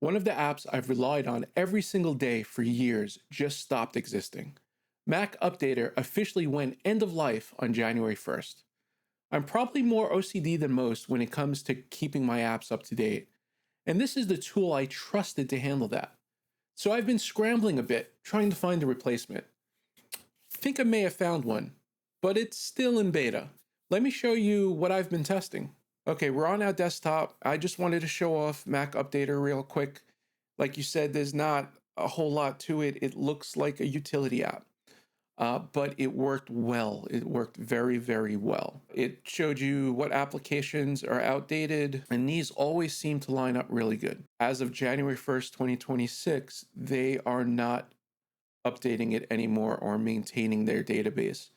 One of the apps I've relied on every single day for years just stopped existing. MacUpdater officially went end of life on January 1st. I'm probably more OCD than most when it comes to keeping my apps up to date, and this is the tool I trusted to handle that. So I've been scrambling a bit, trying to find a replacement. Think I may have found one, but it's still in beta. Let me show you what I've been testing. Okay, we're on our desktop. I just wanted to show off MacUpdater real quick. Like you said, there's not a whole lot to it. It looks like a utility app, but it worked well. It worked very, very well. It showed you what applications are outdated, and these always seem to line up really good. As of January 1st, 2026, they are not updating it anymore or maintaining their database.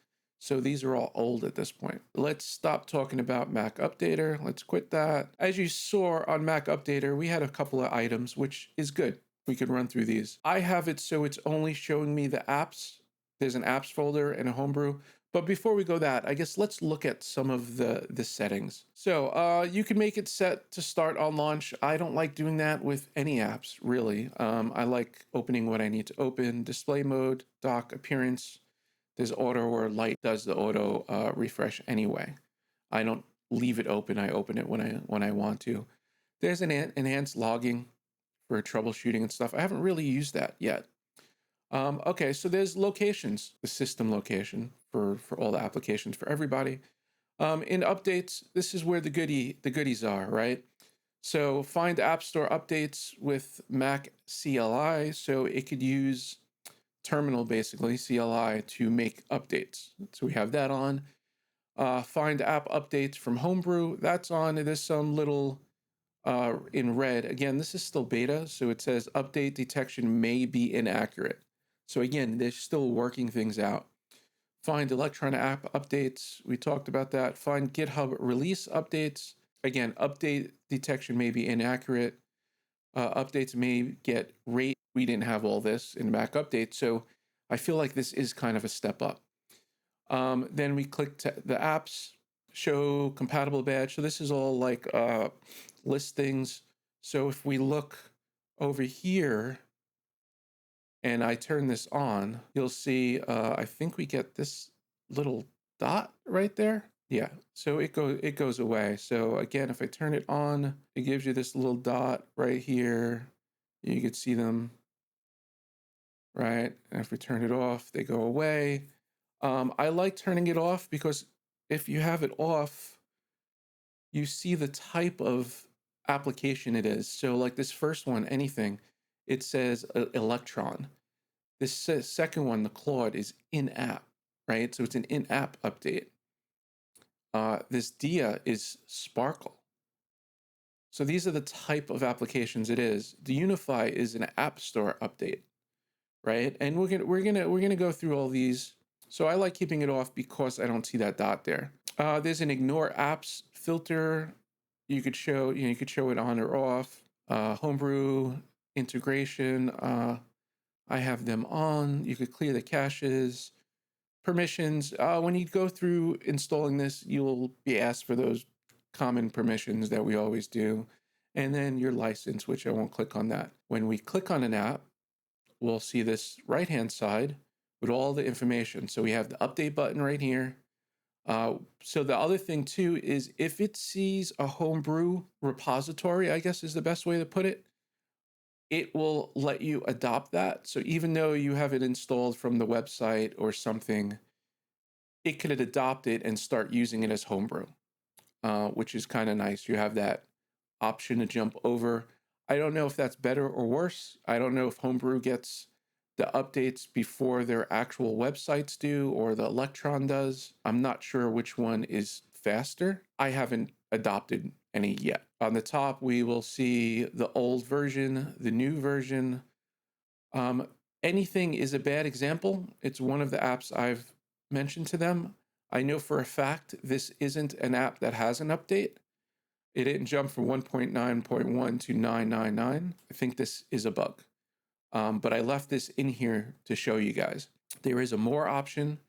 So these are all old at this point. Let's stop talking about MacUpdater. Let's quit that. As you saw on MacUpdater, we had a couple of items, which is good. We could run through these. I have it so it's only showing me the apps. There's an apps folder and a Homebrew. But before we go that, I guess let's look at some of the settings. So you can make it set to start on launch. I don't like doing that with any apps, really. I like opening what I need to open. Display mode, dock, appearance. There's auto or light does the auto refresh anyway. I don't leave it open. I open it when I want to. There's an enhanced logging for troubleshooting and stuff. I haven't really used that yet. Okay, so there's locations, the system location for all the applications for everybody. In updates, this is where the goodies are, right? So find App Store updates with Mac CLI, so it could use terminal basically CLI to make updates. So we have that on. Find app updates from Homebrew, that's on. There's some little in red. Again, this is still beta, so it says update detection may be inaccurate. So again, they're still working things out. Find electronic app updates. We talked about that. Find GitHub release updates. Again, update detection may be inaccurate. Updates may get rate. We didn't have all this in Mac Update, so I feel like this is kind of a step up. Then we click the apps, show compatible badge. So this is all like listings. So if we look over here, and I turn this on, you'll see, I think we get this little dot right there. Yeah, so it goes away. So again, if I turn it on, it gives you this little dot right here. You can see them, right? And if we turn it off, they go away. I like turning it off because if you have it off, you see the type of application it is. So like this first one, anything, it says Electron. This second one, the Claude, is in-app, right? So it's an in-app update. This Dia is Sparkle. So these are the type of applications it is. The Unify is an App Store update, right? And we're gonna go through all these. So I like keeping it off because I don't see that dot there. There's an Ignore Apps filter. You could show it on or off. Homebrew integration. I have them on. You could clear the caches, permissions. When you go through installing this, you'll be asked for those common permissions that we always do. And then your license, which I won't click on that. When we click on an app, we'll see this right-hand side with all the information. So we have the update button right here. So the other thing too is if it sees a Homebrew repository, I guess is the best way to put it, it will let you adopt that. So even though you have it installed from the website or something, it could adopt it and start using it as Homebrew, which is kind of nice. You have that option to jump over. I don't know if that's better or worse. I don't know if Homebrew gets the updates before their actual websites do or the Electron does. I'm not sure which one is faster. I haven't adopted any yet. On the top, we will see the old version, the new version. Anything is a bad example. It's one of the apps I've mentioned to them. I know for a fact this isn't an app that has an update. It didn't jump from 1.9.1 to 9.9.9. I think this is a bug. But I left this in here to show you guys. There is a more option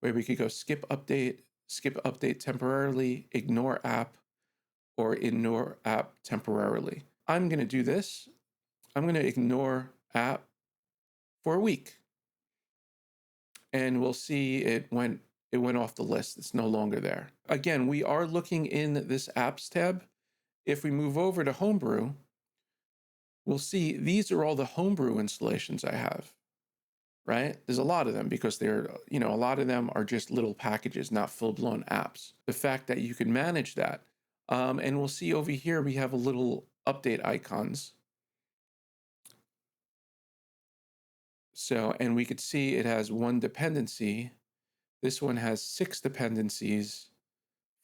where we could go skip update temporarily, ignore app, or ignore app temporarily. I'm going to do this. I'm going to ignore app for a week, and we'll see it went off the list. It's no longer there. Again, we are looking in this apps tab. If we move over to Homebrew, we'll see these are all the Homebrew installations I have, right? There's a lot of them because they're, a lot of them are just little packages, not full-blown apps. The fact that you can manage that. And we'll see over here, we have a little update icons. So, and we could see it has one dependency. This one has 6 dependencies,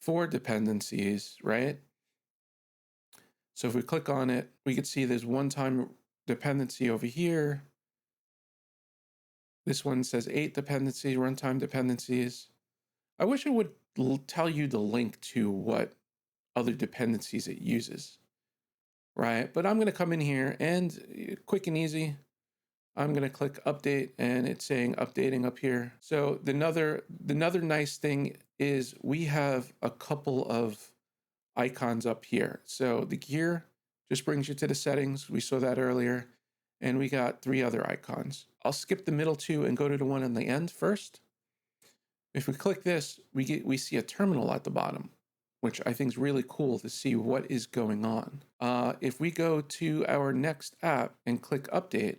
4 dependencies, right? So if we click on it, we could see there's one-time dependency over here. This one says 8 dependencies, runtime dependencies. I wish it would tell you the link to what other dependencies it uses, right? But I'm going to come in here and quick and easy, I'm going to click update, and it's saying updating up here. So another nice thing is we have a couple of icons up here. So the gear just brings you to the settings. We saw that earlier. And we got 3 other icons. I'll skip the middle 2 and go to the one on the end first. If we click this, we see a terminal at the bottom, which I think is really cool to see what is going on. If we go to our next app and click update,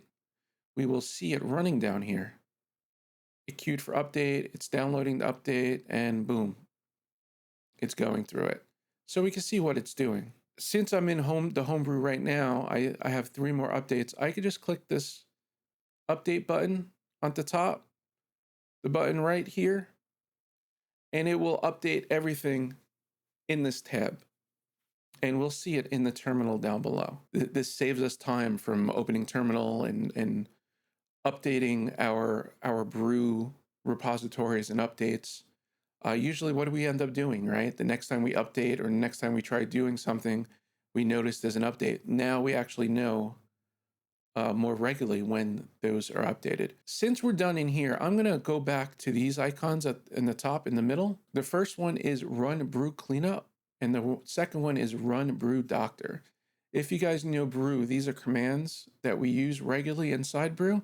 we will see it running down here. It queued for update, it's downloading the update, and boom, it's going through it. So we can see what it's doing. Since I'm in the Homebrew right now, I have 3 more updates. I could just click this update button on the top, the button right here, and it will update everything in this tab. And we'll see it in the terminal down below. This saves us time from opening terminal and updating our brew repositories and updates. Usually what do we end up doing, right? The next time we update or the next time we try doing something, we notice there's an update. Now we actually know more regularly when those are updated. Since we're done in here, I'm going to go back to these icons in the top in the middle. The first one is Run Brew Cleanup, and the second one is Run Brew Doctor. If you guys know Brew, these are commands that we use regularly inside Brew.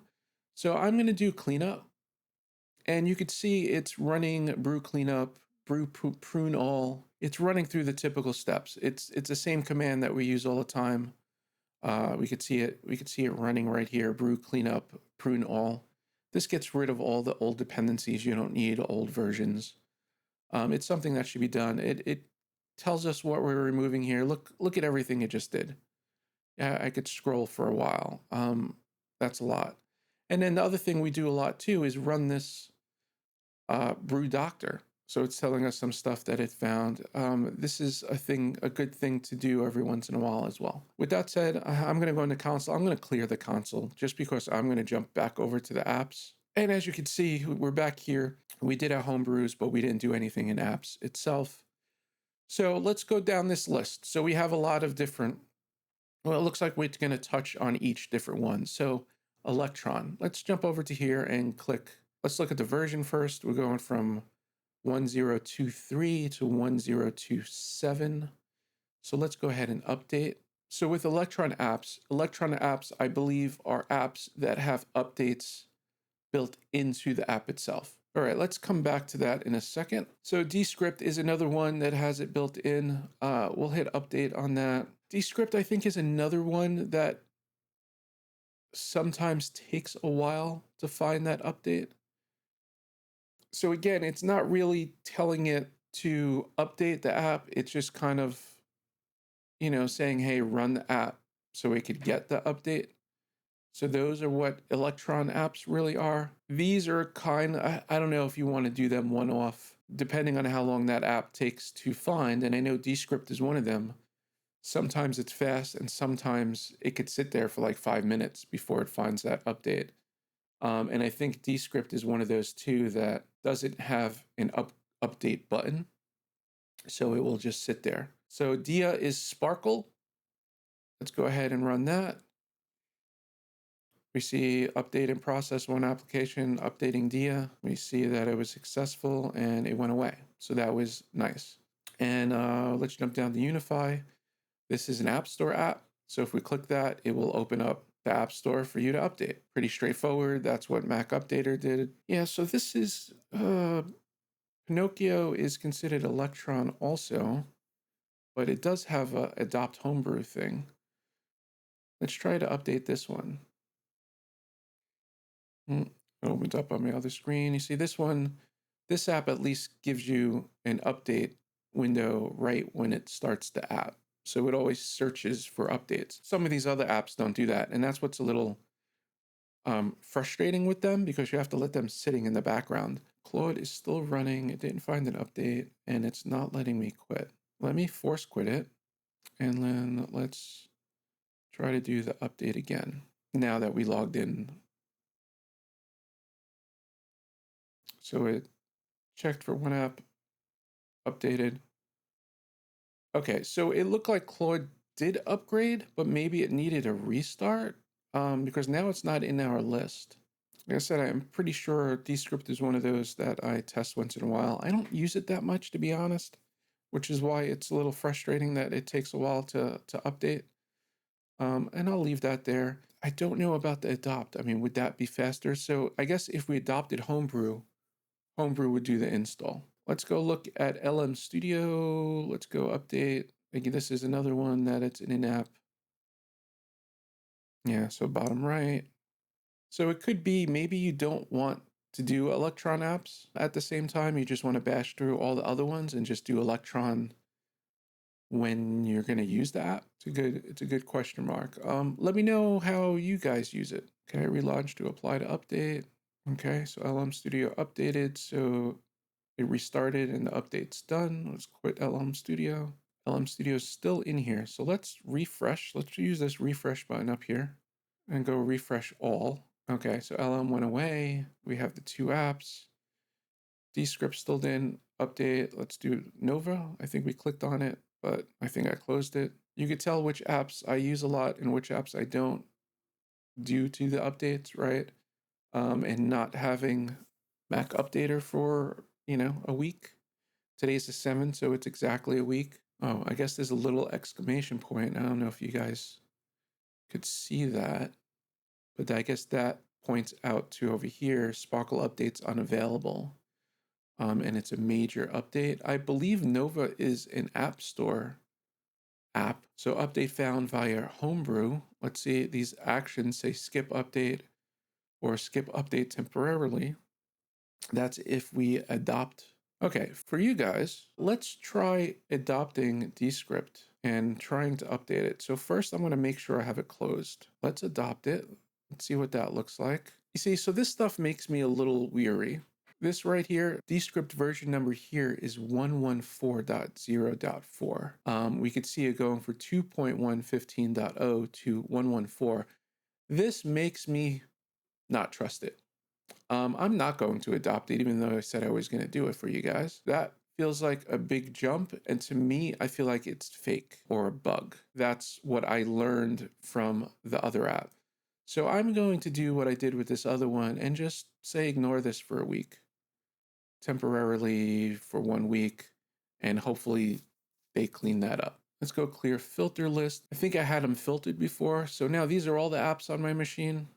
So I'm going to do cleanup, and you could see it's running Brew Cleanup, Brew Prune All. It's running through the typical steps. It's the same command that we use all the time. We could see it running right here. Brew Cleanup, Prune All. This gets rid of all the old dependencies you don't need, old versions. It's something that should be done. It tells us what we're removing here. Look at everything it just did. Yeah, I could scroll for a while. That's a lot. And then the other thing we do a lot too is run this Brew Doctor. So it's telling us some stuff that it found. This is a good thing to do every once in a while as well. With that said, I'm going to go into console. I'm going to clear the console just because I'm going to jump back over to the apps. And as you can see, we're back here. We did our homebrews, but we didn't do anything in apps itself. So let's go down this list. So we have a lot of different, well, it looks like we're going to touch on each different one. So Electron, let's jump over to here and click. Let's look at the version first. We're going from 1023 to 1027. So let's go ahead and update. So with Electron apps, I believe, are apps that have updates built into the app itself. All right, let's come back to that in a second. So Descript is another one that has it built in. We'll hit update on that. Descript, I think, is another one that sometimes takes a while to find that update. So again, it's not really telling it to update the app. It's just kind of, saying, hey, run the app so it could get the update. So those are what Electron apps really are. These are I don't know if you want to do them one-off, depending on how long that app takes to find. And I know Descript is one of them. Sometimes it's fast and sometimes it could sit there for like 5 minutes before it finds that update. And I think Descript is one of those too that doesn't have an update button. So it will just sit there. So Dia is Sparkle. Let's go ahead and run that. We see update in process, one application, updating Dia. We see that it was successful and it went away. So that was nice. And let's jump down to Unify. This is an App Store app. So if we click that, it will open up the App Store for you to update. Pretty straightforward. That's what MacUpdater did. Yeah, so this is, Pinocchio is considered Electron also, but it does have a adopt Homebrew thing. Let's try to update this one. It opens up on my other screen. You see this one, this app at least gives you an update window right when it starts the app. So it always searches for updates. Some of these other apps don't do that. And that's what's a little frustrating with them, because you have to let them sitting in the background. Claude is still running. It didn't find an update and it's not letting me quit. Let me force quit it. And then let's try to do the update again now that we logged in. So it checked for one app, updated. Okay, so it looked like Claude did upgrade, but maybe it needed a restart because now it's not in our list. Like I said, I'm pretty sure Descript is one of those that I test once in a while. I don't use it that much, to be honest, which is why it's a little frustrating that it takes a while to update. And I'll leave that there. I don't know about the adopt. I mean, would that be faster? So I guess if we adopted Homebrew, Homebrew would do the install. Let's go look at LM Studio. Let's go update. Again, this is another one that it's in an app. Yeah, so bottom right. So it could be maybe you don't want to do Electron apps at the same time. You just want to bash through all the other ones and just do Electron when you're going to use the app. It's a good question mark. Let me know how you guys use it. Okay, relaunch to apply to update. Okay, so LM Studio updated. So it restarted and the update's done. Let's quit LM Studio. LM Studio is still in here. So let's refresh. Let's use this refresh button up here and go refresh all. Okay, so LM went away. We have the two apps. Descript still didn't update. Let's do Nova. I think we clicked on it, but I think I closed it. You could tell which apps I use a lot and which apps I don't due to the updates, right? And not having MacUpdater for, a week. Today's the 7th, so it's exactly a week. Oh, I guess there's a little exclamation point. I don't know if you guys could see that, but I guess that points out to over here, Sparkle updates unavailable. And it's a major update. I believe Nova is an app store app. So update found via Homebrew. Let's see, these actions say skip update or skip update temporarily. That's if we adopt. Okay, for you guys, let's try adopting Descript and trying to update it. So first I'm gonna make sure I have it closed. Let's adopt it. Let's see what that looks like. You see, so this stuff makes me a little weary. This right here, Descript version number here is 114.0.4. We could see it going for 2.115.0 to 114. This makes me not trust it. I'm not going to adopt it, even though I said I was going to do it for you guys. That feels like a big jump. And to me, I feel like it's fake or a bug. That's what I learned from the other app. So I'm going to do what I did with this other one and just say ignore this for a week. Temporarily for 1 week, and hopefully they clean that up. Let's go clear filter list. I think I had them filtered before. So now these are all the apps on my machine,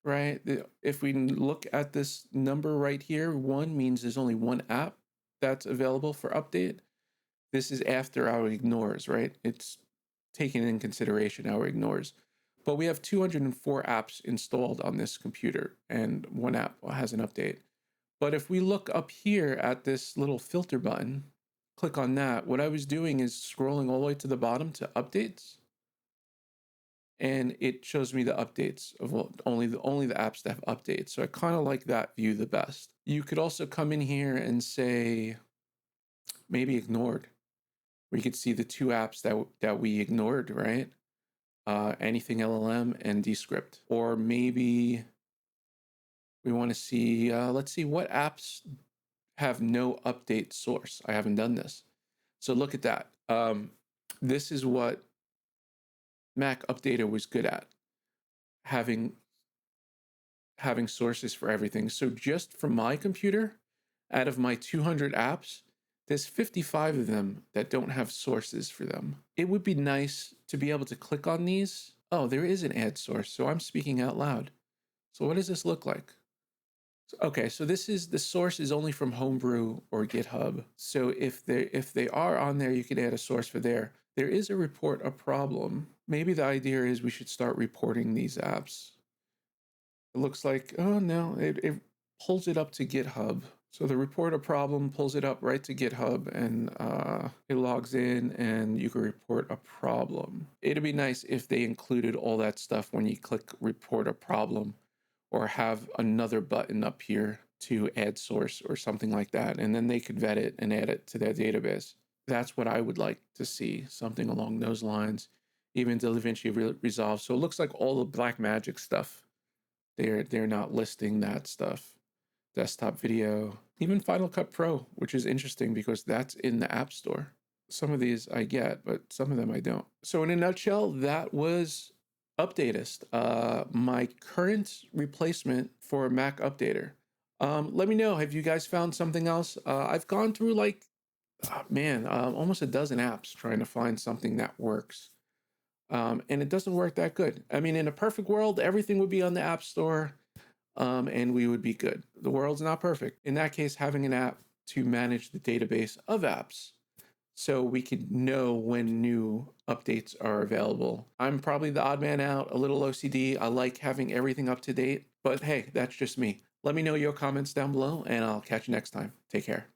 right? If we look at this number right here, 1 means there's only 1 app that's available for update. This is after our ignores, right? It's taking in consideration our ignores. But we have 204 apps installed on this computer, and 1 app has an update. But if we look up here at this little filter button, click on that, what I was doing is scrolling all the way to the bottom to updates. And it shows me the updates of only the apps that have updates. So I kind of like that view the best. You could also come in here and say, maybe ignored, where you could see the 2 apps that we ignored, right? Anything LLM and Descript. Or maybe we want to see, let's see what apps have no update source. I haven't done this. So look at that. This is what MacUpdater was good at, having sources for everything. So just from my computer, out of my 200 apps, there's 55 of them that don't have sources for them. It would be nice to be able to click on these Oh, there is an ad source, so I'm speaking out loud. So what does this look like? Okay, so this is the source is only from Homebrew or GitHub. So if they are on there, you can add a source for there. There is a report a problem. Maybe the idea is we should start reporting these apps. It looks like, oh no, it pulls it up to GitHub. So the report a problem pulls it up right to GitHub, and it logs in and you can report a problem. It'd be nice if they included all that stuff when you click report a problem, or have another button up here to add source or something like that. And then they could vet it and add it to their database. That's what I would like to see, something along those lines, even DaVinci Resolve. So it looks like all the Blackmagic stuff, they're not listing that stuff. Desktop video, even Final Cut Pro, which is interesting because that's in the App Store. Some of these I get, but some of them I don't. So in a nutshell, that was Updatest, my current replacement for MacUpdater. Let me know, have you guys found something else? I've gone through like, almost a dozen apps trying to find something that works. And it doesn't work that good. I mean, in a perfect world, everything would be on the App Store, and we would be good. The world's not perfect. In that case, having an app to manage the database of apps so we could know when new updates are available. I'm probably the odd man out, a little OCD. I like having everything up to date, but hey, that's just me. Let me know your comments down below, and I'll catch you next time. Take care.